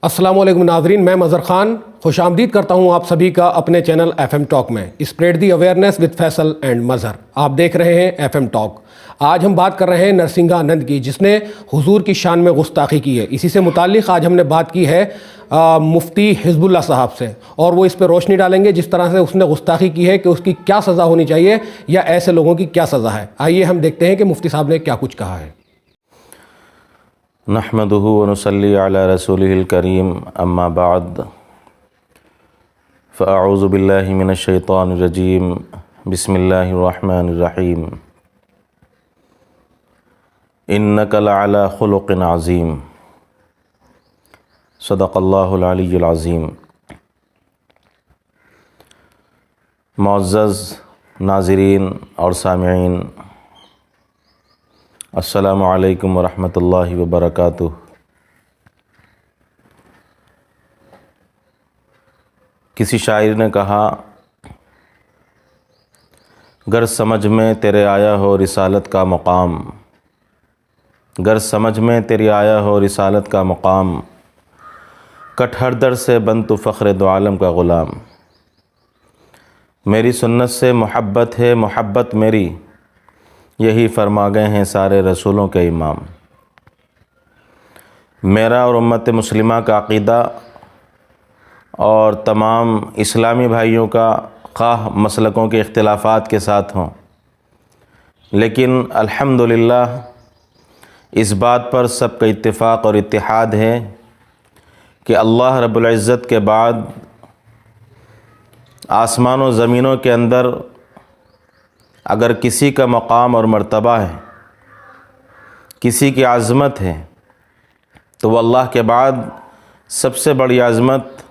السلام علیکم ناظرین، میں مظہر خان خوش آمدید کرتا ہوں آپ سبھی کا اپنے چینل ایف ایم ٹاک میں۔ Spread the awareness with Faisal and Mazhar. آپ دیکھ رہے ہیں ایف ایم ٹاک۔ آج ہم بات کر رہے ہیں نرسنگھا نند کی، جس نے حضور کی شان میں گستاخی کی ہے۔ اسی سے متعلق آج ہم نے بات کی ہے مفتی حزب اللہ صاحب سے، اور وہ اس پہ روشنی ڈالیں گے جس طرح سے اس نے گستاخی کی ہے کہ اس کی کیا سزا ہونی چاہیے یا ایسے لوگوں کی کیا سزا ہے۔ آئیے ہم دیکھتے ہیں کہ مفتی صاحب نے کیا کچھ کہا ہے۔ نحمده ونصلي على رسوله الكريم اما بعد فاعوذ بالله من الشيطان الرجيم بسم الله الرحمن الرحيم انك لعلى خلق عظيم صدق الله العلي العظيم۔ معزز ناظرین اور سامعین، السلام علیکم ورحمۃ اللہ وبرکاتہ۔ کسی شاعر نے کہا، گر سمجھ میں تیرے آیا ہو رسالت کا مقام، گر سمجھ میں تیری آیا ہو رسالت کا مقام، کٹ ہر در سے بن تو فخر دو عالم کا غلام۔ میری سنت سے محبت ہے محبت میری، یہی فرما گئے ہیں سارے رسولوں کے امام۔ میرا اور امت مسلمہ کا عقیدہ اور تمام اسلامی بھائیوں کا، خواہ مسلکوں کے اختلافات کے ساتھ ہوں، لیکن الحمدللہ اس بات پر سب کا اتفاق اور اتحاد ہے کہ اللہ رب العزت کے بعد آسمان و زمینوں کے اندر اگر کسی کا مقام اور مرتبہ ہے، کسی کی عظمت ہے، تو وہ اللہ کے بعد سب سے بڑی عظمت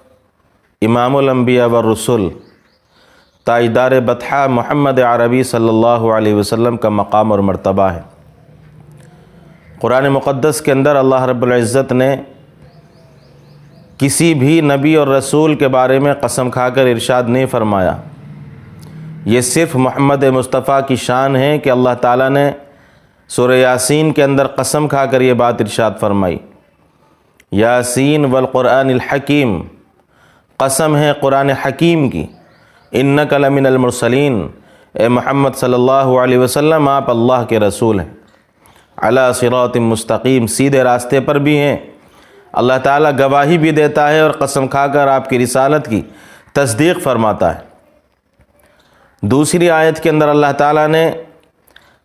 امام الانبیاء والرسل تاجدار بطحہ محمد عربی صلی اللہ علیہ وسلم کا مقام اور مرتبہ ہے۔ قرآن مقدس کے اندر اللہ رب العزت نے کسی بھی نبی اور رسول کے بارے میں قسم کھا کر ارشاد نہیں فرمایا۔ یہ صرف محمد مصطفیٰ کی شان ہے کہ اللہ تعالیٰ نے سورہ یاسین کے اندر قسم کھا کر یہ بات ارشاد فرمائی، یاسین والقرآن الحکیم، قسم ہے قرآن حکیم کی، انک لمن المرسلین، اے محمد صلی اللہ علیہ وسلم آپ اللہ کے رسول ہیں، علی صراط مستقیم، سیدھے راستے پر بھی ہیں۔ اللہ تعالیٰ گواہی بھی دیتا ہے اور قسم کھا کر آپ کی رسالت کی تصدیق فرماتا ہے۔ دوسری آیت کے اندر اللہ تعالیٰ نے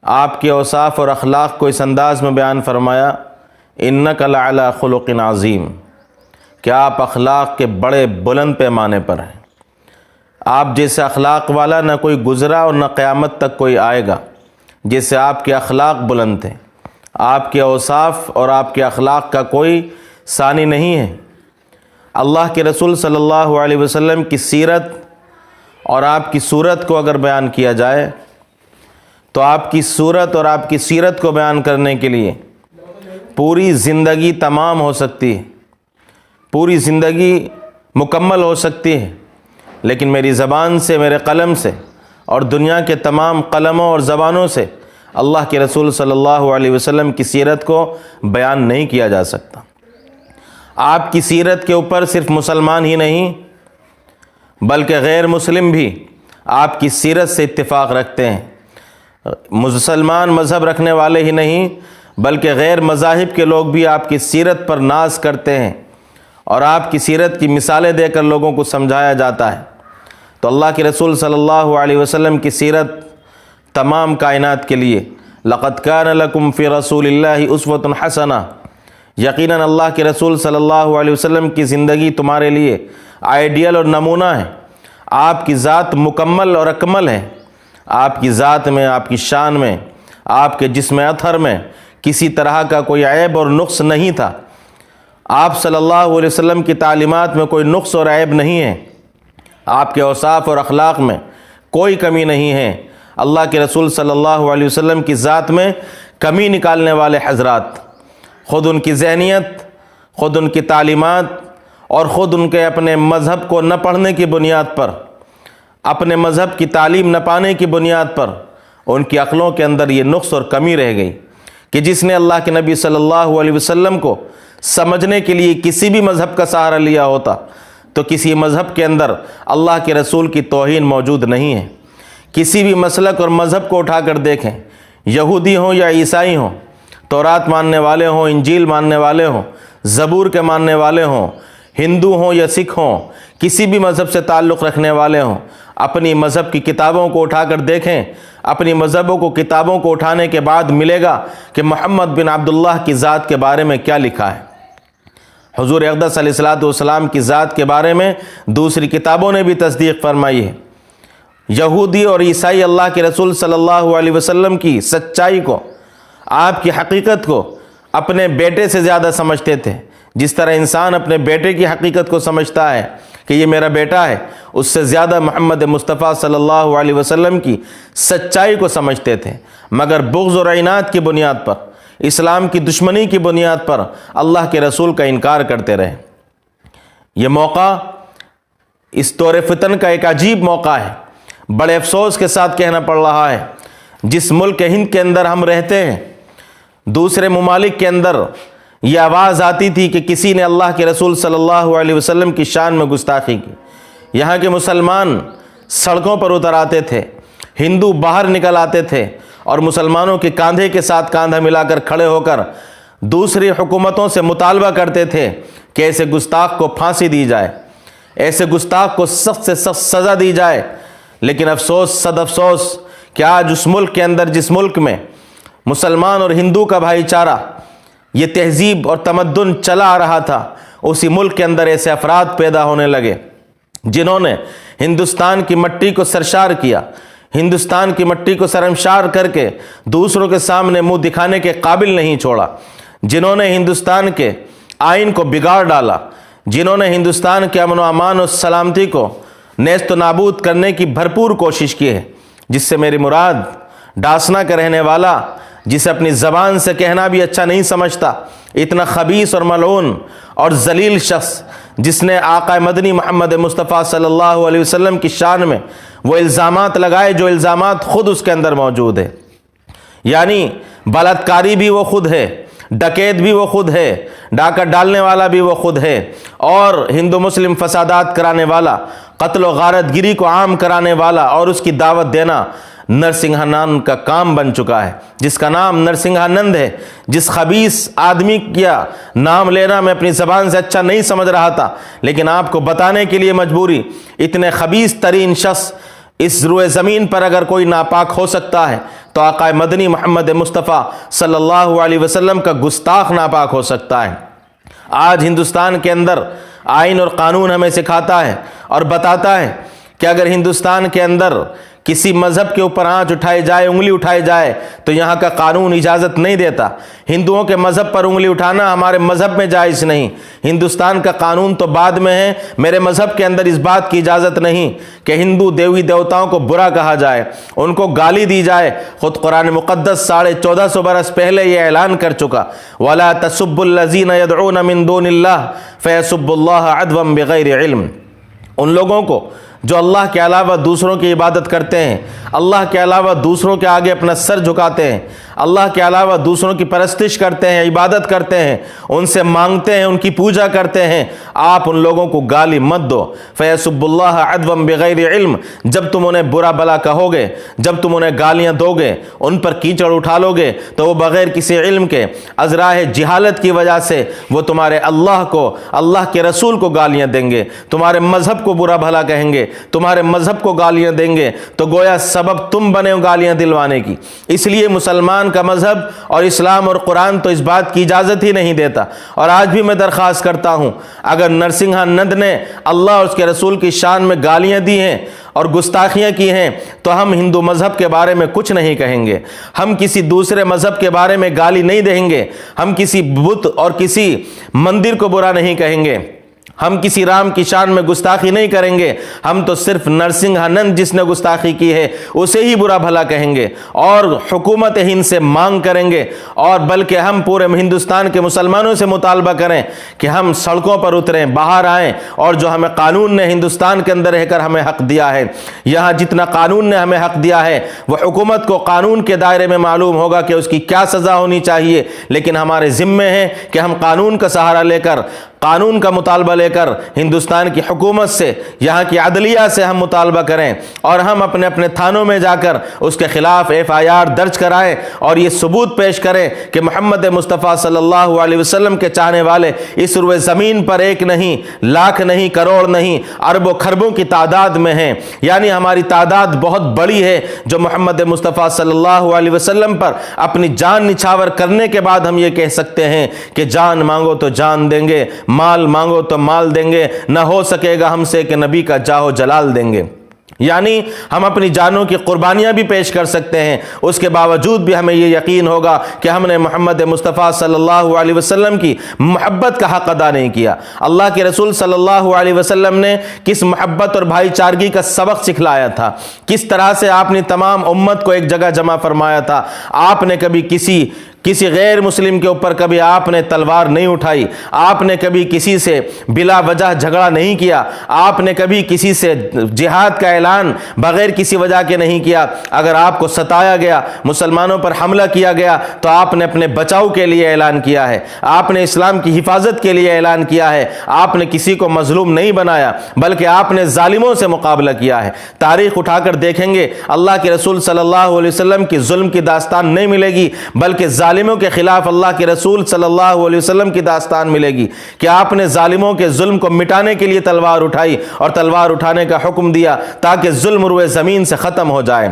آپ کے اوصاف اور اخلاق کو اس انداز میں بیان فرمایا، انک لعلی خلق عظیم، کہ آپ اخلاق کے بڑے بلند پیمانے پر ہیں۔ آپ جیسے اخلاق والا نہ کوئی گزرا اور نہ قیامت تک کوئی آئے گا جیسے آپ کے اخلاق بلند تھے۔ آپ کے اوصاف اور آپ کے اخلاق کا کوئی ثانی نہیں ہے۔ اللہ کے رسول صلی اللہ علیہ وسلم کی سیرت اور آپ کی صورت کو اگر بیان کیا جائے تو آپ کی صورت اور آپ کی سیرت کو بیان کرنے کے لیے پوری زندگی تمام ہو سکتی ہے، پوری زندگی مکمل ہو سکتی ہے، لیکن میری زبان سے، میرے قلم سے اور دنیا کے تمام قلموں اور زبانوں سے اللہ کے رسول صلی اللہ علیہ وسلم کی سیرت کو بیان نہیں کیا جا سکتا۔ آپ کی سیرت کے اوپر صرف مسلمان ہی نہیں بلکہ غیر مسلم بھی آپ کی سیرت سے اتفاق رکھتے ہیں۔ مسلمان مذہب رکھنے والے ہی نہیں بلکہ غیر مذاہب کے لوگ بھی آپ کی سیرت پر ناز کرتے ہیں، اور آپ کی سیرت کی مثالیں دے کر لوگوں کو سمجھایا جاتا ہے۔ تو اللہ کے رسول صلی اللہ علیہ وسلم کی سیرت تمام کائنات کے لیے، لقد کان لکم فی رسول اللہ اسوۃ حسنہ، یقیناً اللہ کے رسول صلی اللہ علیہ وسلم کی زندگی تمہارے لیے آئیڈیل اور نمونہ ہے۔ آپ کی ذات مکمل اور اکمل ہے، آپ کی ذات میں، آپ کی شان میں، آپ کے جسم اطہر میں کسی طرح کا کوئی عیب اور نقص نہیں تھا۔ آپ صلی اللہ علیہ وسلم کی تعلیمات میں کوئی نقص اور عیب نہیں ہے، آپ کے اوصاف اور اخلاق میں کوئی کمی نہیں ہے۔ اللہ کے رسول صلی اللہ علیہ وسلم کی ذات میں کمی نکالنے والے حضرات، خود ان کی ذہنیت، خود ان کی تعلیمات اور خود ان کے اپنے مذہب کو نہ پڑھنے کی بنیاد پر، اپنے مذہب کی تعلیم نہ پانے کی بنیاد پر ان کی عقلوں کے اندر یہ نقص اور کمی رہ گئی کہ جس نے اللہ کے نبی صلی اللہ علیہ وسلم کو سمجھنے کے لیے کسی بھی مذہب کا سہارا لیا ہوتا تو کسی مذہب کے اندر اللہ کے رسول کی توہین موجود نہیں ہے۔ کسی بھی مسلک اور مذہب کو اٹھا کر دیکھیں، یہودی ہوں یا عیسائی ہوں، تورات ماننے والے ہوں، انجیل ماننے والے ہوں، زبور کے ماننے والے ہوں، ہندو ہوں یا سکھ ہوں، کسی بھی مذہب سے تعلق رکھنے والے ہوں، اپنی مذہب کی کتابوں کو اٹھا کر دیکھیں۔ اپنی مذہبوں کو کتابوں کو اٹھانے کے بعد ملے گا کہ محمد بن عبداللہ کی ذات کے بارے میں کیا لکھا ہے۔ حضور اقدس علیہ الصلوۃ والسلام کی ذات کے بارے میں دوسری کتابوں نے بھی تصدیق فرمائی ہے۔ یہودی اور عیسائی اللہ کے رسول صلی اللہ علیہ وسلم کی سچائی کو، آپ کی حقیقت کو اپنے بیٹے سے زیادہ سمجھتے تھے۔ جس طرح انسان اپنے بیٹے کی حقیقت کو سمجھتا ہے کہ یہ میرا بیٹا ہے، اس سے زیادہ محمد مصطفیٰ صلی اللہ علیہ وسلم کی سچائی کو سمجھتے تھے، مگر بغض اور عناد کی بنیاد پر، اسلام کی دشمنی کی بنیاد پر اللہ کے رسول کا انکار کرتے رہے۔ یہ موقع اس دور فتن کا ایک عجیب موقع ہے۔ بڑے افسوس کے ساتھ کہنا پڑ رہا ہے، جس ملک ہند کے اندر ہم رہتے ہیں، دوسرے ممالک کے اندر یہ آواز آتی تھی کہ کسی نے اللہ کے رسول صلی اللہ علیہ وسلم کی شان میں گستاخی کی۔ یہاں کے مسلمان سڑکوں پر اتر آتے تھے، ہندو باہر نکل آتے تھے اور مسلمانوں کے کاندھے کے ساتھ کاندھا ملا کر کھڑے ہو کر دوسری حکومتوں سے مطالبہ کرتے تھے کہ ایسے گستاخ کو پھانسی دی جائے، ایسے گستاخ کو سخت سے سخت سزا دی جائے۔ لیکن افسوس صد افسوس کہ آج اس ملک کے اندر، جس ملک میں مسلمان اور ہندو کا بھائی چارہ، یہ تہذیب اور تمدن چلا آ رہا تھا، اسی ملک کے اندر ایسے افراد پیدا ہونے لگے جنہوں نے ہندوستان کی مٹی کو سرشار کیا، ہندوستان کی مٹی کو شرمشار کر کے دوسروں کے سامنے منہ دکھانے کے قابل نہیں چھوڑا، جنہوں نے ہندوستان کے آئین کو بگاڑ ڈالا، جنہوں نے ہندوستان کے امن و امان اور سلامتی کو نیست و نابود کرنے کی بھرپور کوشش کی ہے۔ جس سے میری مراد ڈاسنا کا رہنے والا، جسے اپنی زبان سے کہنا بھی اچھا نہیں سمجھتا، اتنا خبیث اور ملعون اور ذلیل شخص، جس نے آقا مدنی محمد مصطفیٰ صلی اللہ علیہ وسلم کی شان میں وہ الزامات لگائے جو الزامات خود اس کے اندر موجود ہے، یعنی بلاತ್ಕಾری بھی وہ خود ہے، ڈکیت بھی وہ خود ہے، ڈاکہ ڈالنے والا بھی وہ خود ہے، اور ہندو مسلم فسادات کرانے والا، قتل و غارت گری کو عام کرانے والا اور اس کی دعوت دینا نرسنگھانند کا کام بن چکا ہے، جس کا نام نرسنگھانند ہے۔ جس خبیث آدمی کا نام لینا میں اپنی زبان سے اچھا نہیں سمجھ رہا تھا، لیکن آپ کو بتانے کے لیے مجبوری، اتنے خبیث ترین شخص اس روئے زمین پر اگر کوئی ناپاک ہو سکتا ہے تو آقا مدنی محمد مصطفیٰ صلی اللہ علیہ وسلم کا گستاخ ناپاک ہو سکتا ہے۔ آج ہندوستان کے اندر آئین اور قانون ہمیں سکھاتا ہے اور بتاتا ہے کہ اگر ہندوستان کے اندر کسی مذہب کے اوپر آنچ اٹھائی جائے، انگلی اٹھائی جائے، تو یہاں کا قانون اجازت نہیں دیتا۔ ہندوؤں کے مذہب پر انگلی اٹھانا ہمارے مذہب میں جائز نہیں۔ ہندوستان کا قانون تو بعد میں ہے، میرے مذہب کے اندر اس بات کی اجازت نہیں کہ ہندو دیوی دیوتاؤں کو برا کہا جائے، ان کو گالی دی جائے۔ خود قرآن مقدس 1450 برس پہلے یہ اعلان کر چکا، وَلَا تَسُبُّوا الَّذِينَ يَدْعُونَ مِن دُونِ اللَّهِ فَيَسُبُّوا اللَّهَ عَدْوًا بِغَيْرِ علم۔ ان لوگوں کو جو اللہ کے علاوہ دوسروں کی عبادت کرتے ہیں، اللہ کے علاوہ دوسروں کے آگے اپنا سر جھکاتے ہیں، اللہ کے علاوہ دوسروں کی پرستش کرتے ہیں، عبادت کرتے ہیں، ان سے مانگتے ہیں، ان کی پوجا کرتے ہیں، آپ ان لوگوں کو گالی مت دو۔ فَيَسُبُّ اللَّهَ عَدْوًا بِغَيْرِ علم۔ جب تم انہیں برا بلا کہو گے، جب تم انہیں گالیاں دو گے، ان پر کیچڑ اٹھا لو گے، تو وہ بغیر کسی علم کے، از راہ جہالت کی وجہ سے وہ تمہارے اللہ کو، اللہ کے رسول کو گالیاں دیں گے، تمہارے مذہب کو برا بھلا کہیں گے، تمہارے مذہب کو گالیاں دیں گے، تو گویا سبب تم بنے ہو گالیاں دلوانے کی۔ اس لیے مسلمان کا مذہب اور اسلام اور قرآن تو اس بات کی اجازت ہی نہیں دیتا۔ اور آج بھی میں درخواست کرتا ہوں، اگر نرسنگھانند نے اللہ اور اس کے رسول کی شان میں گالیاں دی ہیں اور گستاخیاں کی ہیں، تو ہم ہندو مذہب کے بارے میں کچھ نہیں کہیں گے، ہم کسی دوسرے مذہب کے بارے میں گالی نہیں دیں گے، ہم کسی بت اور کسی مندر کو برا نہیں کہیں گے، ہم کسی رام کی شان میں گستاخی نہیں کریں گے، ہم تو صرف نرسنگھانند جس نے گستاخی کی ہے اسے ہی برا بھلا کہیں گے اور حکومت ہند سے مانگ کریں گے، اور بلکہ ہم پورے ہندوستان کے مسلمانوں سے مطالبہ کریں کہ ہم سڑکوں پر اتریں، باہر آئیں، اور جو ہمیں قانون نے ہندوستان کے اندر رہ کر ہمیں حق دیا ہے، یہاں جتنا قانون نے ہمیں حق دیا ہے وہ حکومت کو قانون کے دائرے میں معلوم ہوگا کہ اس کی کیا سزا ہونی چاہیے، لیکن ہمارے ذمے ہیں کہ ہم قانون کا سہارا لے کر، قانون کا مطالبہ لے کر ہندوستان کی حکومت سے، یہاں کی عدلیہ سے ہم مطالبہ کریں، اور ہم اپنے اپنے تھانوں میں جا کر اس کے خلاف FIR درج کرائیں اور یہ ثبوت پیش کریں کہ محمد مصطفیٰ صلی اللہ علیہ وسلم کے چاہنے والے اس روئے زمین پر ایک نہیں، لاکھ نہیں، کروڑ نہیں، اربوں کھربوں کی تعداد میں ہیں، یعنی ہماری تعداد بہت بڑی ہے جو محمد مصطفیٰ صلی اللہ علیہ وسلم پر اپنی جان نچھاور کرنے کے بعد ہم یہ کہہ سکتے ہیں کہ جان مانگو تو جان دیں گے، مال مانگو تو مال دیں گے، نہ ہو سکے گا ہم سے کہ نبی کا جاہ و جلال دیں گے۔ یعنی ہم اپنی جانوں کی قربانیاں بھی پیش کر سکتے ہیں، اس کے باوجود بھی ہمیں یہ یقین ہوگا کہ ہم نے محمد مصطفیٰ صلی اللہ علیہ وسلم کی محبت کا حق ادا نہیں کیا۔ اللہ کے رسول صلی اللہ علیہ وسلم نے کس محبت اور بھائی چارگی کا سبق سکھلایا تھا، کس طرح سے آپ نے تمام امت کو ایک جگہ جمع فرمایا تھا۔ آپ نے کبھی کسی غیر مسلم کے اوپر کبھی آپ نے تلوار نہیں اٹھائی، آپ نے کبھی کسی سے بلا وجہ جھگڑا نہیں کیا، آپ نے کبھی کسی سے جہاد کا اعلان بغیر کسی وجہ کے نہیں کیا۔ اگر آپ کو ستایا گیا، مسلمانوں پر حملہ کیا گیا، تو آپ نے اپنے بچاؤ کے لیے اعلان کیا ہے، آپ نے اسلام کی حفاظت کے لیے اعلان کیا ہے، آپ نے کسی کو مظلوم نہیں بنایا بلکہ آپ نے ظالموں سے مقابلہ کیا ہے۔ تاریخ اٹھا کر دیکھیں گے اللہ کے رسول صلی اللہ علیہ وسلم کی ظلم کی داستان نہیں ملے گی، بلکہ ظالموں کے خلاف اللہ کے رسول صلی اللہ علیہ وسلم کی داستان ملے گی کہ آپ نے ظالموں کے ظلم کو مٹانے کے لیے تلوار اٹھائی اور تلوار اٹھانے کا حکم دیا تاکہ ظلم روئے زمین سے ختم ہو جائے۔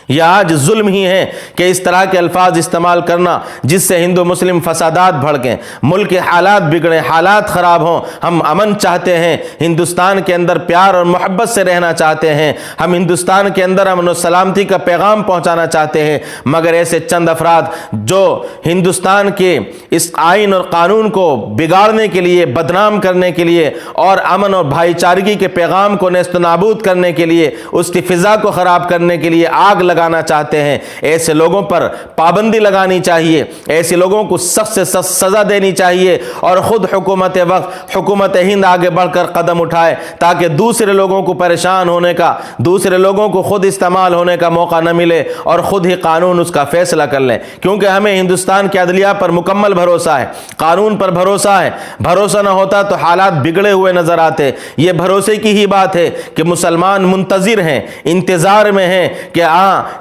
یہ آج ظلم ہی ہے کہ اس طرح کے الفاظ استعمال کرنا جس سے ہندو مسلم فسادات بھڑکیں، ملک کے حالات بگڑیں، حالات خراب ہوں۔ ہم امن چاہتے ہیں، ہندوستان کے اندر پیار اور محبت سے رہنا چاہتے ہیں، ہم ہندوستان کے اندر امن و سلامتی کا پیغام پہنچانا چاہتے ہیں، مگر ایسے چند افراد جو ہندوستان کے اس آئین اور قانون کو بگاڑنے کے لیے، بدنام کرنے کے لیے اور امن اور بھائی چارگی کے پیغام کو نیست و نابود کرنے کے لیے، اس کی فضا کو خراب کرنے کے لیے آگ لگانا چاہتے ہیں، ایسے لوگوں پر پابندی لگانی چاہیے، ایسے لوگوں کو سخت سے سخت سزا دینی چاہیے، اور خود حکومت ہند آگے بڑھ کر قدم اٹھائے تاکہ دوسرے لوگوں کو پریشان ہونے کا، دوسرے لوگوں کو خود استعمال ہونے کا موقع نہ ملے اور خود ہی قانون اس کا فیصلہ کر لیں، کیونکہ ہمیں ہندوستان کی عدلیہ پر مکمل بھروسہ ہے، قانون پر بھروسہ ہے۔ بھروسہ نہ ہوتا تو حالات بگڑے ہوئے نظر آتے۔ یہ بھروسے کی ہی بات ہے کہ مسلمان منتظر ہیں، انتظار میں ہیں کہ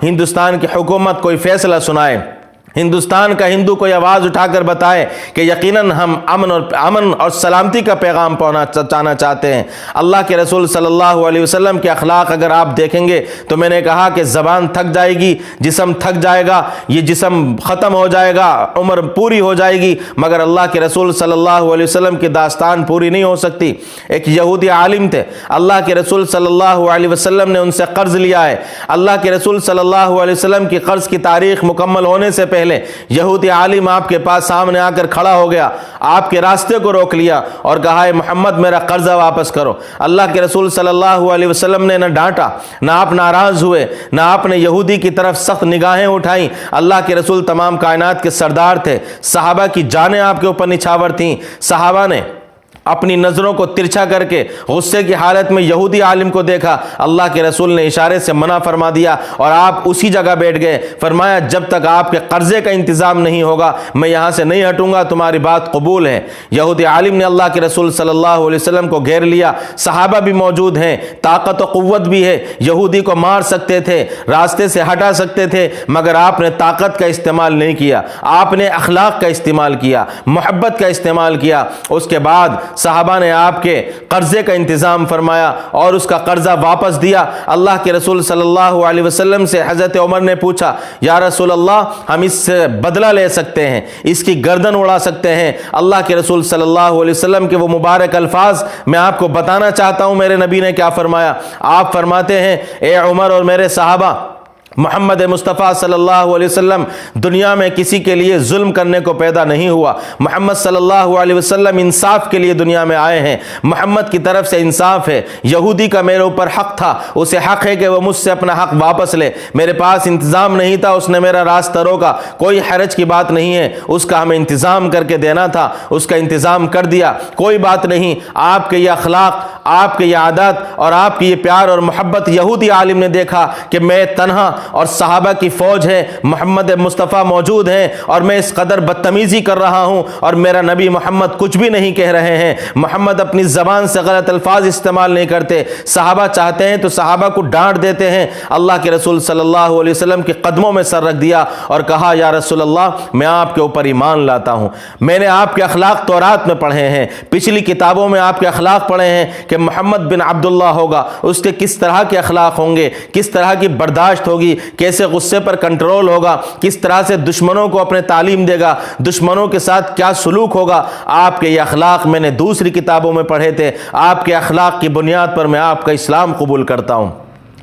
ہندوستان کی حکومت کوئی فیصلہ سنائے، ہندوستان کا ہندو کوئی آواز اٹھا کر بتائے کہ یقیناً ہم امن اور سلامتی کا پیغام پہنچانا چاہتے ہیں۔ اللہ کے رسول صلی اللہ علیہ وسلم کے اخلاق اگر آپ دیکھیں گے تو میں نے کہا کہ زبان تھک جائے گی، جسم تھک جائے گا، یہ جسم ختم ہو جائے گا، عمر پوری ہو جائے گی، مگر اللہ کے رسول صلی اللہ علیہ وسلم کی داستان پوری نہیں ہو سکتی۔ ایک یہودی عالم تھے، اللہ کے رسول صلی اللہ علیہ وسلم نے ان سے قرض لیا ہے۔ اللہ کے رسول صلی اللہ علیہ وسلم کی قرض کی تاریخ مکمل ہونے سے پہلے یہودی عالم آپ کے پاس سامنے آ کر کھڑا ہو گیا، آپ کے راستے کو روک لیا اور کہا ہے محمد میرا قرضہ واپس کرو۔ اللہ کے رسول صلی اللہ علیہ وسلم نے نہ ڈانٹا، نہ آپ ناراض ہوئے، نہ آپ نے یہودی کی طرف سخت نگاہیں اٹھائیں۔ اللہ کے رسول تمام کائنات کے سردار تھے، صحابہ کی جانیں آپ کے اوپر نچھاور تھیں، صحابہ نے اپنی نظروں کو ترچھا کر کے غصے کی حالت میں یہودی عالم کو دیکھا، اللہ کے رسول نے اشارے سے منع فرما دیا اور آپ اسی جگہ بیٹھ گئے۔ فرمایا جب تک آپ کے قرضے کا انتظام نہیں ہوگا میں یہاں سے نہیں ہٹوں گا، تمہاری بات قبول ہے۔ یہودی عالم نے اللہ کے رسول صلی اللہ علیہ وسلم کو گھیر لیا، صحابہ بھی موجود ہیں، طاقت و قوت بھی ہے، یہودی کو مار سکتے تھے، راستے سے ہٹا سکتے تھے، مگر آپ نے طاقت کا استعمال نہیں کیا، آپ نے اخلاق کا استعمال کیا، محبت کا استعمال کیا۔ اس کے بعد صحابہ نے آپ کے قرضے کا انتظام فرمایا اور اس کا قرضہ واپس دیا۔ اللہ کے رسول صلی اللہ علیہ وسلم سے حضرت عمر نے پوچھا یا رسول اللہ ہم اس سے بدلہ لے سکتے ہیں، اس کی گردن اڑا سکتے ہیں؟ اللہ کے رسول صلی اللہ علیہ وسلم کے وہ مبارک الفاظ میں آپ کو بتانا چاہتا ہوں، میرے نبی نے کیا فرمایا۔ آپ فرماتے ہیں اے عمر اور میرے صحابہ، محمد مصطفیٰ صلی اللہ علیہ وسلم دنیا میں کسی کے لیے ظلم کرنے کو پیدا نہیں ہوا۔ محمد صلی اللہ علیہ وسلم انصاف کے لیے دنیا میں آئے ہیں۔ محمد کی طرف سے انصاف ہے۔ یہودی کا میرے اوپر حق تھا، اسے حق ہے کہ وہ مجھ سے اپنا حق واپس لے۔ میرے پاس انتظام نہیں تھا، اس نے میرا راستہ روکا، کوئی حرج کی بات نہیں ہے، اس کا ہمیں انتظام کر کے دینا تھا، اس کا انتظام کر دیا، کوئی بات نہیں۔ آپ کے یہ اخلاق، آپ کے یہ عادات اور آپ کی یہ پیار اور محبت یہودی عالم نے دیکھا کہ میں تنہا اور صحابہ کی فوج ہے، محمد مصطفیٰ موجود ہیں اور میں اس قدر بدتمیزی کر رہا ہوں اور میرا نبی محمد کچھ بھی نہیں کہہ رہے ہیں۔ محمد اپنی زبان سے غلط الفاظ استعمال نہیں کرتے، صحابہ چاہتے ہیں تو صحابہ کو ڈانٹ دیتے ہیں۔ اللہ کے رسول صلی اللہ علیہ وسلم کے قدموں میں سر رکھ دیا اور کہا یا رسول اللہ میں آپ کے اوپر ایمان لاتا ہوں، میں نے آپ کے اخلاق تورات میں پڑھے ہیں، پچھلی کتابوں میں آپ کے اخلاق پڑھے ہیں کہ محمد بن عبداللہ ہوگا، اس کے کس طرح کے اخلاق ہوں گے، کس طرح کی برداشت ہوگی، کیسے غصے پر کنٹرول ہوگا، کس طرح سے دشمنوں کو اپنے تعلیم دے گا، دشمنوں کے ساتھ کیا سلوک ہوگا۔ آپ کے یہ اخلاق میں نے دوسری کتابوں میں پڑھے تھے، آپ کے اخلاق کی بنیاد پر میں آپ کا اسلام قبول کرتا ہوں۔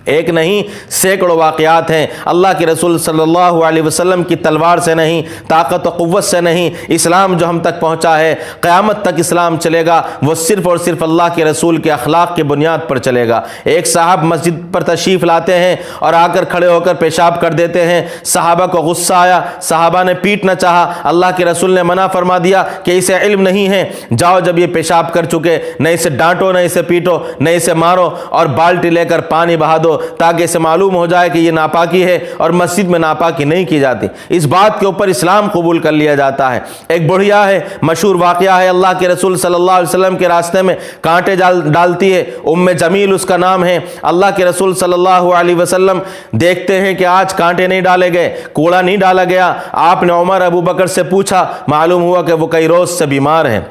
ایک نہیں سینکڑوں واقعات ہیں۔ اللہ کے رسول صلی اللہ علیہ وسلم کی تلوار سے نہیں، طاقت و قوت سے نہیں، اسلام جو ہم تک پہنچا ہے، قیامت تک اسلام چلے گا، وہ صرف اور صرف اللہ کے رسول کے اخلاق کی بنیاد پر چلے گا۔ ایک صاحب مسجد پر تشریف لاتے ہیں اور آ کر کھڑے ہو کر پیشاب کر دیتے ہیں، صحابہ کو غصہ آیا، صحابہ نے پیٹنا چاہا، اللہ کے رسول نے منع فرما دیا کہ اسے علم نہیں ہے، جاؤ جب یہ پیشاب کر چکے نہ اسے ڈانٹو، نہ اسے پیٹو، نہ اسے مارو، اور بالٹی لے کر پانی بہا دو تاکہ اسے معلوم ہو جائے کہ یہ ناپاکی ہے اور مسجد میں ناپاکی نہیں کی جاتی۔ اس بات کے اوپر اسلام قبول کر لیا جاتا ہے۔ ایک بڑھیا ہے، مشہور واقعہ ہے، اللہ کے رسول صلی اللہ علیہ وسلم کے راستے میں کانٹے ڈالتی ہے، ام جمیل اس کا نام ہے۔ اللہ کے رسول صلی اللہ علیہ وسلم دیکھتے ہیں کہ آج کانٹے نہیں ڈالے گئے، کوڑا نہیں ڈالا گیا۔ آپ نے عمر ابو بکر سے پوچھا، معلوم ہوا کہ وہ کئی روز سے بیمار ہیں۔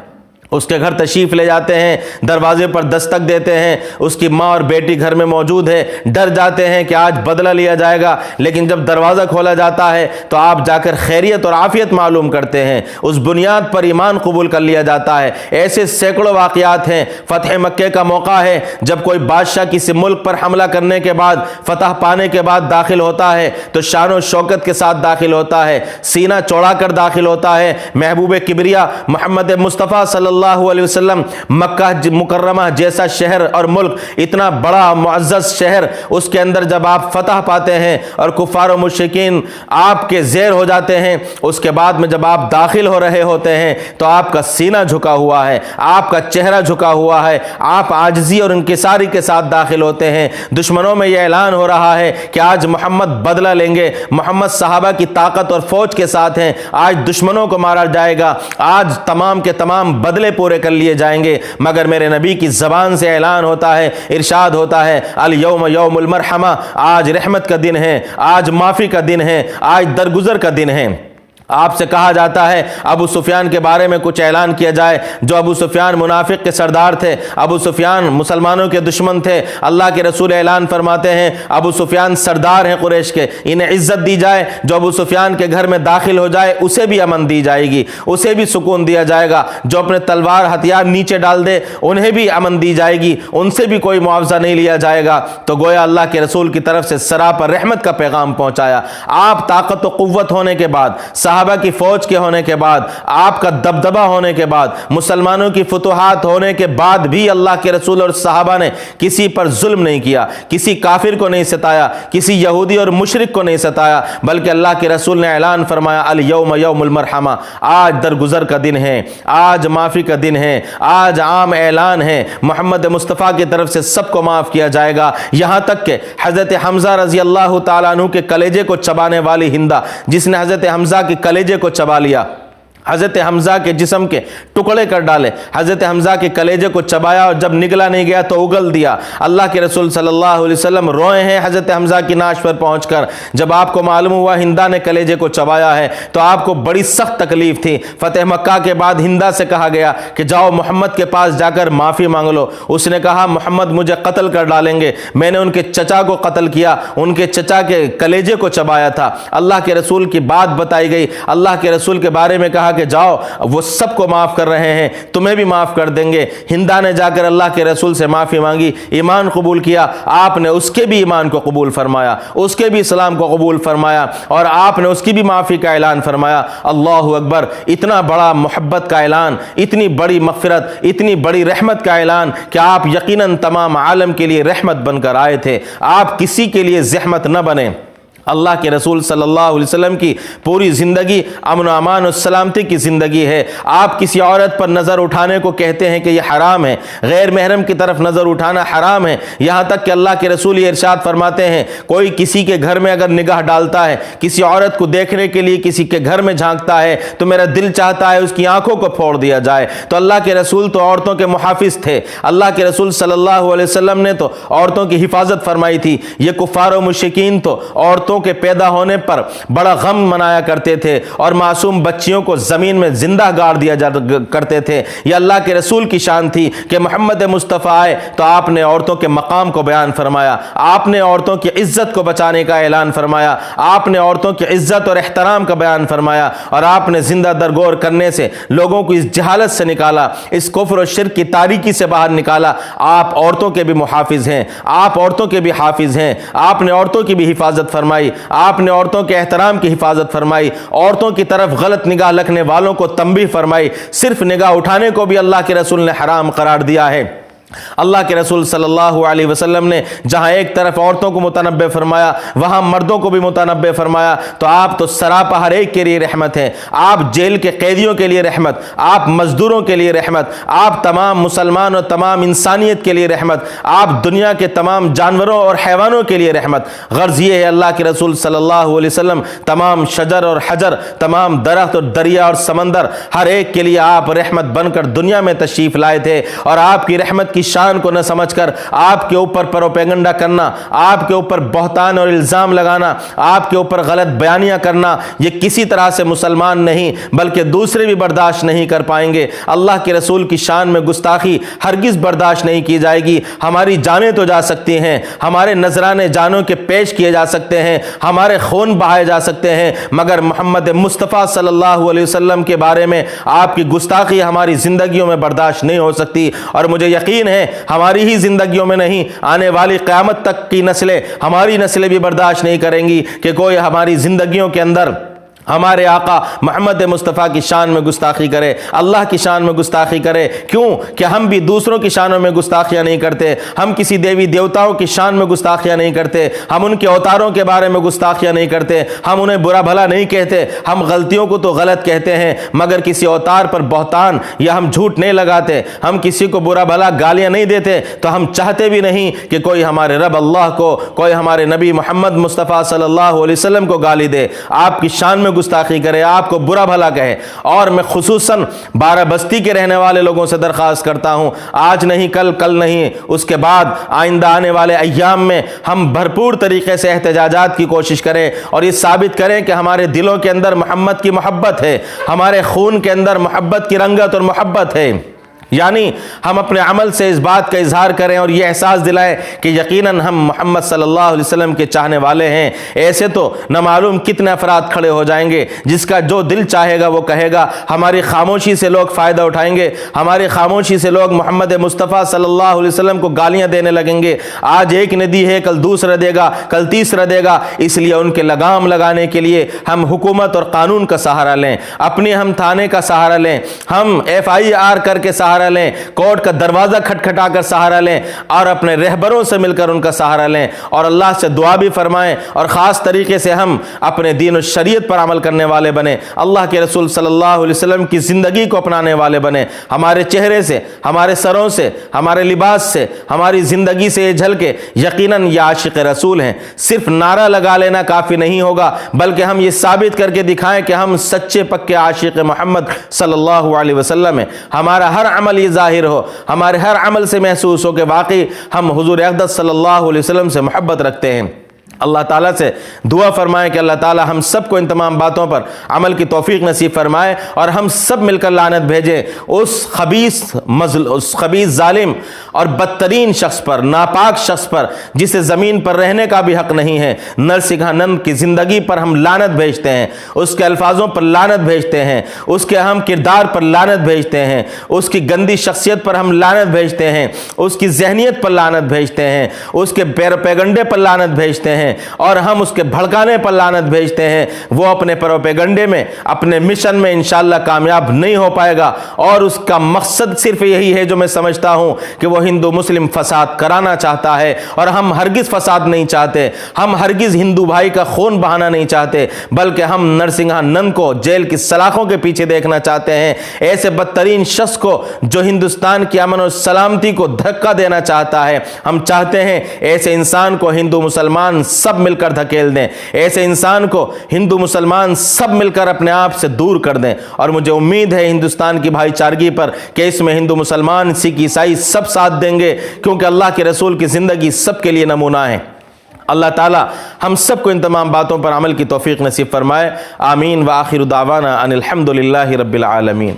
اس کے گھر تشریف لے جاتے ہیں، دروازے پر دستک دیتے ہیں، اس کی ماں اور بیٹی گھر میں موجود ہے، ڈر جاتے ہیں کہ آج بدلہ لیا جائے گا، لیکن جب دروازہ کھولا جاتا ہے تو آپ جا کر خیریت اور عافیت معلوم کرتے ہیں، اس بنیاد پر ایمان قبول کر لیا جاتا ہے۔ ایسے سینکڑوں واقعات ہیں۔ فتح مکہ کا موقع ہے، جب کوئی بادشاہ کسی ملک پر حملہ کرنے کے بعد، فتح پانے کے بعد داخل ہوتا ہے تو شان و شوکت کے ساتھ داخل ہوتا ہے، سینہ چوڑا کر داخل ہوتا ہے۔ محبوب کبریا محمد مصطفیٰ صلی اللہ علیہ وسلم مکہ مکرمہ جیسا شہر اور ملک، اتنا بڑا معزز شہر، اس کے اندر جب آپ فتح پاتے ہیں اور کفار و مشرکین آپ کے زیر ہو جاتے ہیں، اس کے بعد میں جب آپ داخل ہو رہے ہوتے ہیں تو آپ کا سینہ جھکا ہوا ہے، آپ کا چہرہ جھکا ہوا ہے، آپ عاجزی اور انکساری کے ساتھ داخل ہوتے ہیں۔ دشمنوں میں یہ اعلان ہو رہا ہے کہ آج محمد بدلہ لیں گے، محمد صحابہ کی طاقت اور فوج کے ساتھ ہیں، آج دشمنوں کو مارا جائے گا، آج تمام کے تمام بدلے پورے کر لیے جائیں گے۔ مگر میرے نبی کی زبان سے اعلان ہوتا ہے، ارشاد ہوتا ہے، الیوم یوم المرحمہ، آج رحمت کا دن ہے، آج معافی کا دن ہے، آج درگزر کا دن ہے۔ آپ سے کہا جاتا ہے ابو سفیان کے بارے میں کچھ اعلان کیا جائے، جو ابو سفیان منافق کے سردار تھے، ابو سفیان مسلمانوں کے دشمن تھے۔ اللہ کے رسول اعلان فرماتے ہیں ابو سفیان سردار ہیں قریش کے، انہیں عزت دی جائے، جو ابو سفیان کے گھر میں داخل ہو جائے اسے بھی امن دی جائے گی، اسے بھی سکون دیا جائے گا، جو اپنے تلوار ہتھیار نیچے ڈال دے انہیں بھی امن دی جائے گی، ان سے بھی کوئی معاوضہ نہیں لیا جائے گا۔ تو گویا اللہ کے رسول کی طرف سے سراپا رحمت کا پیغام پہنچایا۔ آپ طاقت و قوت ہونے کے بعد، صحابہ کی فوج کے ہونے کے بعد، آپ کا دبدبہ ہونے کے بعد، مسلمانوں کی فتوحات ہونے کے بعد بھی اللہ کے رسول اور صحابہ نے کسی پر ظلم نہیں کیا، کسی کافر کو نہیں ستایا، کسی یہودی اور مشرک کو نہیں ستایا، بلکہ اللہ کے رسول نے اعلان فرمایا الیوم یوم المرحمہ، آج درگزر کا دن ہے، آج معافی کا دن ہے، آج عام اعلان ہے، محمد مصطفیٰ کی طرف سے سب کو معاف کیا جائے گا، یہاں تک کہ حضرت حمزہ رضی اللہ تعالیٰ عنہ کے کلیجے کو چبانے والی ہندا، جس نے حضرت حمزہ کے کلیجے کو چبا لیا، حضرت حمزہ کے جسم کے ٹکڑے کر ڈالے، حضرت حمزہ کے کلیجے کو چبایا اور جب نگلا نہیں گیا تو اگل دیا۔ اللہ کے رسول صلی اللہ علیہ وسلم روئے ہیں حضرت حمزہ کی ناش پر پہنچ کر۔ جب آپ کو معلوم ہوا ہندا نے کلیجے کو چبایا ہے تو آپ کو بڑی سخت تکلیف تھی۔ فتح مکہ کے بعد ہندا سے کہا گیا کہ جاؤ محمد کے پاس جا کر معافی مانگ لو۔ اس نے کہا محمد مجھے قتل کر ڈالیں گے، میں نے ان کے چچا کو قتل کیا، ان کے چچا کے کلیجے کو چبایا تھا۔ اللہ کے رسول کی بات بتائی گئی، اللہ کے رسول کے بارے میں کہا کہ جاؤ وہ سب کو معاف کر رہے ہیں، تمہیں بھی معاف کر دیں گے۔ ہندا نے جا کر اللہ کے رسول سے معافی مانگی، ایمان قبول کیا، آپ نے اس کے بھی ایمان کو قبول فرمایا، اس کے بھی اسلام کو قبول فرمایا، اور آپ نے اس کی بھی معافی کا اعلان فرمایا۔ اللہ اکبر! اتنا بڑا محبت کا اعلان، اتنی بڑی مغفرت، اتنی بڑی رحمت کا اعلان کہ آپ یقیناً تمام عالم کے لیے رحمت بن کر آئے تھے، آپ کسی کے لیے زحمت نہ بنے۔ اللہ کے رسول صلی اللہ علیہ وسلم کی پوری زندگی امن و امان و سلامتی کی زندگی ہے۔ آپ کسی عورت پر نظر اٹھانے کو کہتے ہیں کہ یہ حرام ہے، غیر محرم کی طرف نظر اٹھانا حرام ہے، یہاں تک کہ اللہ کے رسول یہ ارشاد فرماتے ہیں کوئی کسی کے گھر میں اگر نگاہ ڈالتا ہے، کسی عورت کو دیکھنے کے لیے کسی کے گھر میں جھانکتا ہے تو میرا دل چاہتا ہے اس کی آنکھوں کو پھوڑ دیا جائے۔ تو اللہ کے رسول تو عورتوں کے محافظ تھے، اللہ کے رسول صلی اللہ علیہ وسلم نے تو عورتوں کی حفاظت فرمائی تھی۔ یہ کفار و مشرکین تو عورتوں کے پیدا ہونے پر بڑا غم منایا کرتے تھے اور معصوم بچیوں کو زمین میں زندہ گاڑ دیا کرتے تھے۔ یہ اللہ کے رسول کی شان تھی کہ محمد مصطفیٰ آئے تو آپ نے عورتوں کے مقام کو بیان فرمایا، آپ نے عورتوں کی عزت کو بچانے کا اعلان فرمایا، آپ نے عورتوں کی عزت اور احترام کا بیان فرمایا، اور آپ نے زندہ درگور کرنے سے لوگوں کو اس جہالت سے نکالا، اس کفر و شرک کی تاریکی سے باہر نکالا۔ آپ عورتوں کے بھی محافظ ہیں، آپ عورتوں کے بھی حافظ ہیں، آپ نے عورتوں کی بھی حفاظت فرمائی، آپ نے عورتوں کے احترام کی حفاظت فرمائی، عورتوں کی طرف غلط نگاہ رکھنے والوں کو تنبیہ فرمائی، صرف نگاہ اٹھانے کو بھی اللہ کے رسول نے حرام قرار دیا ہے۔ اللہ کے رسول صلی اللہ علیہ وسلم نے جہاں ایک طرف عورتوں کو متنبع فرمایا وہاں مردوں کو بھی متنبع فرمایا، تو آپ تو سراپا ہر ایک کے لیے رحمت ہیں، آپ جیل کے قیدیوں کے لیے رحمت، آپ مزدوروں کے لیے رحمت، آپ تمام مسلمان اور تمام انسانیت کے لیے رحمت، آپ دنیا کے تمام جانوروں اور حیوانوں کے لیے رحمت۔ غرض یہ ہے اللہ کے رسول صلی اللہ علیہ وسلم تمام شجر اور حجر، تمام درخت اور دریا اور سمندر، ہر ایک کے لیے آپ رحمت بن کر دنیا میں تشریف لائے تھے، اور آپ کی رحمت کی شان کو نہ سمجھ کر آپ کے اوپر پروپیگنڈا کرنا، آپ کے اوپر بہتان اور الزام لگانا، آپ کے اوپر غلط بیانیاں کرنا، یہ کسی طرح سے مسلمان نہیں بلکہ دوسرے بھی برداشت نہیں کر پائیں گے۔ اللہ کے رسول کی شان میں گستاخی ہرگز برداشت نہیں کی جائے گی۔ ہماری جانیں تو جا سکتی ہیں، ہمارے نذرانے جانوں کے پیش کیے جا سکتے ہیں، ہمارے خون بہائے جا سکتے ہیں، مگر محمد مصطفیٰ صلی اللہ علیہ وسلم کے بارے میں آپ کی گستاخی ہماری زندگیوں میں برداشت نہیں ہو سکتی، اور مجھے یقین ہے ہماری ہی زندگیوں میں نہیں، آنے والی قیامت تک کی نسلیں، ہماری نسلیں بھی برداشت نہیں کریں گی کہ کوئی ہماری زندگیوں کے اندر ہمارے آقا محمد مصطفیٰ کی شان میں گستاخی کرے، اللہ کی شان میں گستاخی کرے۔ کیوں کہ ہم بھی دوسروں کی شانوں میں گستاخیاں نہیں کرتے، ہم کسی دیوی دیوتاؤں کی شان میں گستاخیاں نہیں کرتے، ہم ان کے اوتاروں کے بارے میں گستاخیاں نہیں کرتے، ہم انہیں برا بھلا نہیں کہتے، ہم غلطیوں کو تو غلط کہتے ہیں مگر کسی اوتار پر بہتان یا ہم جھوٹ نہیں لگاتے، ہم کسی کو برا بھلا گالیاں نہیں دیتے، تو ہم چاہتے بھی نہیں کہ کوئی ہمارے رب اللہ کو، کوئی ہمارے نبی محمد مصطفیٰ صلی اللہ علیہ وسلم کو گالی دے، آپ کی شان میں گستاخی کرے، آپ کو برا بھلا کہے۔ اور میں خصوصاً بارہ بستی کے رہنے والے لوگوں سے درخواست کرتا ہوں، آج نہیں کل نہیں، اس کے بعد آئندہ آنے والے ایام میں ہم بھرپور طریقے سے احتجاجات کی کوشش کریں اور یہ ثابت کریں کہ ہمارے دلوں کے اندر محمد کی محبت ہے، ہمارے خون کے اندر محبت کی رنگت اور محبت ہے، یعنی ہم اپنے عمل سے اس بات کا اظہار کریں اور یہ احساس دلائیں کہ یقیناً ہم محمد صلی اللہ علیہ وسلم کے چاہنے والے ہیں۔ ایسے تو نہ معلوم کتنے افراد کھڑے ہو جائیں گے، جس کا جو دل چاہے گا وہ کہے گا، ہماری خاموشی سے لوگ فائدہ اٹھائیں گے، ہماری خاموشی سے لوگ محمد مصطفیٰ صلی اللہ علیہ وسلم کو گالیاں دینے لگیں گے، آج ایک نے دی ہے کل دوسرا دے گا، کل تیسرا دے گا، اس لیے ان کے لگام لگانے کے لیے ہم حکومت اور قانون کا سہارا لیں، اپنے ہم تھانے کا سہارا لیں، ہم FIR کر کے سہارا لیں، کورٹ کا دروازہ کھٹکھٹا کر سہارا لیں، اور اپنے رہبروں سے مل کر ان کا سہارا لیں، اور اللہ سے دعا بھی فرمائیں، اور خاص طریقے سے ہم اپنے دین و شریعت پر عمل کرنے والے بنیں، اللہ کے رسول صلی اللہ علیہ وسلم کی زندگی کو اپنانے والے بنیں۔ ہمارے چہرے سے، ہمارے سروں سے، ہمارے لباس سے، ہماری زندگی سے یہ جھلکے یقیناً یہ عاشق رسول ہیں۔ صرف نعرہ لگا لینا کافی نہیں ہوگا بلکہ ہم یہ ثابت کر کے دکھائیں کہ ہم سچے پکے عاشق محمد صلی اللہ علیہ وسلم ہیں، ہمارا ہر عمل یہ ظاہر ہو، ہمارے ہر عمل سے محسوس ہو کہ واقعی ہم حضور اقدس صلی اللہ علیہ وسلم سے محبت رکھتے ہیں۔ اللہ تعالیٰ سے دعا فرمائیں کہ اللہ تعالیٰ ہم سب کو ان تمام باتوں پر عمل کی توفیق نصیب فرمائے اور ہم سب مل کر لعنت بھیجیں اس خبیث ظالم اور بدترین شخص پر، ناپاک شخص پر، جسے زمین پر رہنے کا بھی حق نہیں ہے۔ نرسنگھانند کی زندگی پر ہم لعنت بھیجتے ہیں، اس کے الفاظوں پر لعنت بھیجتے ہیں، اس کے اہم کردار پر لعنت بھیجتے ہیں، اس کی گندی شخصیت پر ہم لعنت بھیجتے ہیں، اس کی ذہنیت پر لعنت بھیجتے ہیں، اس کے پیروپیگنڈے پر لعنت بھیجتے ہیں اور ہم اس کے بھڑکانے پر لعنت بھیجتے ہیں۔ وہ اپنے پروپیگنڈے میں، اپنے مشن میں انشاءاللہ کامیاب نہیں ہو پائے گا، اور اس کا مقصد صرف یہی ہے جو میں سمجھتا ہوں کہ وہ ہندو مسلم فساد کرانا چاہتا ہے، اور ہم ہرگز فساد نہیں چاہتے، ہم ہرگز ہندو بھائی کا خون بہانا نہیں چاہتے، بلکہ ہم نرسنگھانند کو جیل کی سلاخوں کے پیچھے دیکھنا چاہتے ہیں، ایسے بدترین شخص کو جو ہندوستان کی امن و سلامتی کو دھکا دینا چاہتا ہے۔ ہم چاہتے ہیں ایسے انسان کو ہندو مسلمان سب مل کر دھکیل دیں، ایسے انسان کو ہندو مسلمان سب مل کر اپنے آپ سے دور کر دیں، اور مجھے امید ہے ہندوستان کی بھائی چارگی پر کہ اس میں ہندو مسلمان، سکھ، عیسائی سب ساتھ دیں گے، کیونکہ اللہ کے رسول کی زندگی سب کے لیے نمونہ ہے۔ اللہ تعالی ہم سب کو ان تمام باتوں پر عمل کی توفیق نصیب فرمائے۔ آمین۔ وآخر دعوانا ان الحمد للہ رب العالمین۔